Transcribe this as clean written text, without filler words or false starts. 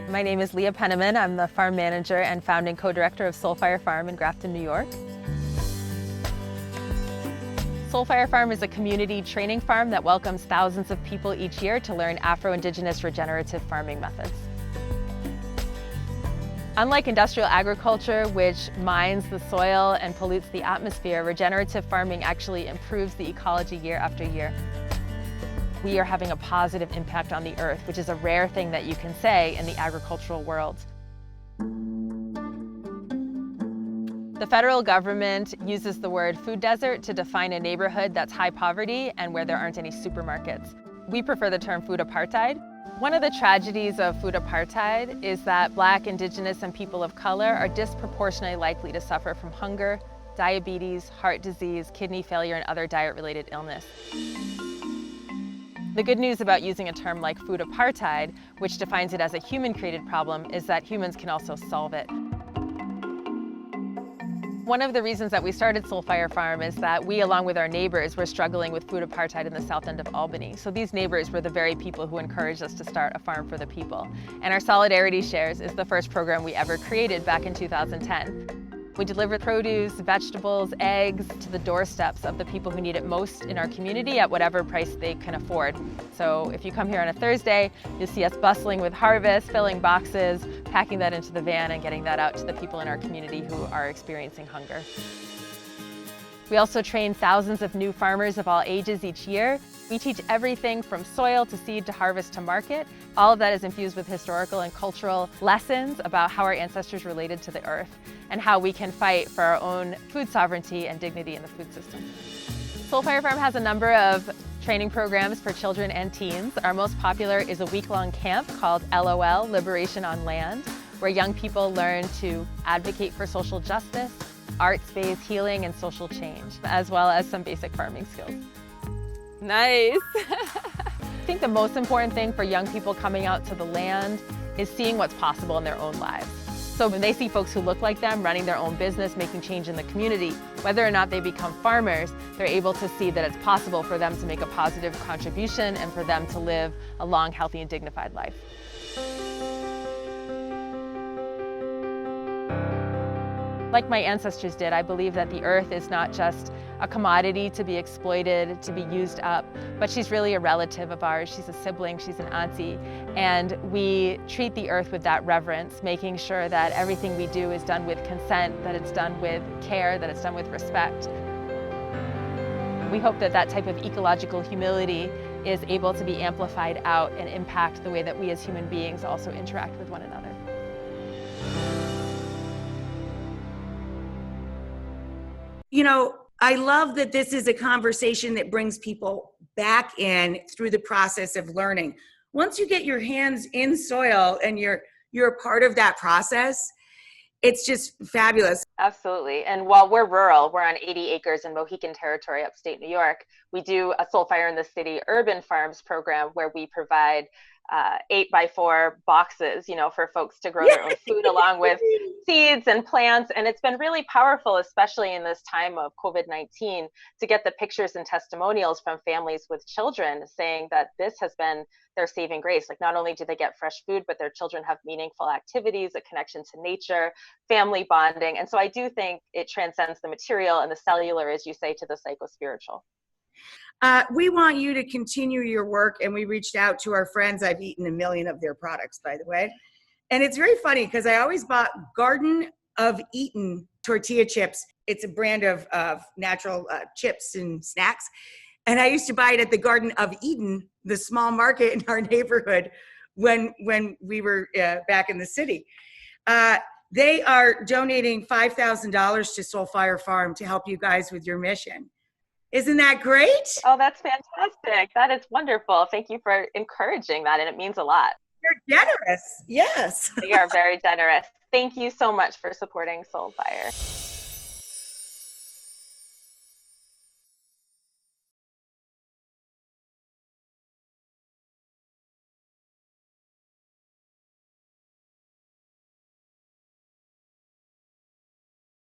My name is Leah Penniman. I'm the farm manager and founding co-director of Soulfire Farm in Grafton, New York. Soulfire Farm is a community training farm that welcomes thousands of people each year to learn Afro-Indigenous regenerative farming methods. Unlike industrial agriculture, which mines the soil and pollutes the atmosphere, regenerative farming actually improves the ecology year after year. We are having a positive impact on the earth, which is a rare thing that you can say in the agricultural world. The federal government uses the word food desert to define a neighborhood that's high poverty and where there aren't any supermarkets. We prefer the term food apartheid. One of the tragedies of food apartheid is that Black, Indigenous, and people of color are disproportionately likely to suffer from hunger, diabetes, heart disease, kidney failure, and other diet-related illness. The good news about using a term like food apartheid, which defines it as a human-created problem, is that humans can also solve it. One of the reasons that we started Soulfire Farm is that we, along with our neighbors, were struggling with food apartheid in the south end of Albany. So these neighbors were the very people who encouraged us to start a farm for the people. And our Solidarity Shares is the first program we ever created back in 2010. We deliver produce, vegetables, eggs to the doorsteps of the people who need it most in our community at whatever price they can afford. So if you come here on a Thursday, you'll see us bustling with harvest, filling boxes, packing that into the van and getting that out to the people in our community who are experiencing hunger. We also train thousands of new farmers of all ages each year. We teach everything from soil to seed to harvest to market. All of that is infused with historical and cultural lessons about how our ancestors related to the earth and how we can fight for our own food sovereignty and dignity in the food system. Soulfire Farm has a number of training programs for children and teens. Our most popular is a week-long camp called LOL, Liberation on Land, where young people learn to advocate for social justice, arts-based healing, and social change, as well as some basic farming skills. Nice. I think the most important thing for young people coming out to the land is seeing what's possible in their own lives. So when they see folks who look like them running their own business, making change in the community, whether or not they become farmers, they're able to see that it's possible for them to make a positive contribution and for them to live a long, healthy, and dignified life. Like my ancestors did, I believe that the earth is not just a commodity to be exploited, to be used up, but she's really a relative of ours. She's a sibling, she's an auntie, and we treat the earth with that reverence, making sure that everything we do is done with consent, that it's done with care, that it's done with respect. We hope that that type of ecological humility is able to be amplified out and impact the way that we as human beings also interact with one another. You know, I love that this is a conversation that brings people back in through the process of learning. Once you get your hands in soil and you're a part of that process, it's just fabulous. Absolutely. And while we're rural, we're on 80 acres in Mohican territory, upstate New York. We do a Soulfire in the City urban farms program where we provide 8x4 boxes, for folks to grow their own food along with seeds and plants. And it's been really powerful, especially in this time of COVID-19, to get the pictures and testimonials from families with children saying that this has been their saving grace. Like, not only do they get fresh food, but their children have meaningful activities, a connection to nature, family bonding. And so I do think it transcends the material and the cellular, as you say, to the psycho-spiritual. We want you to continue your work, and we reached out to our friends. I've eaten 1 million of their products, by the way. And it's very funny because I always bought Garden of Eaten tortilla chips. It's a brand of natural chips and snacks. And I used to buy it at the Garden of Eden, the small market in our neighborhood when we were back in the city. They are donating $5,000 to Soulfire Farm to help you guys with your mission. Isn't that great? Oh, that's fantastic. That is wonderful. Thank you for encouraging that, and it means a lot. You're generous. Yes. We are very generous. Thank you so much for supporting Soulfire.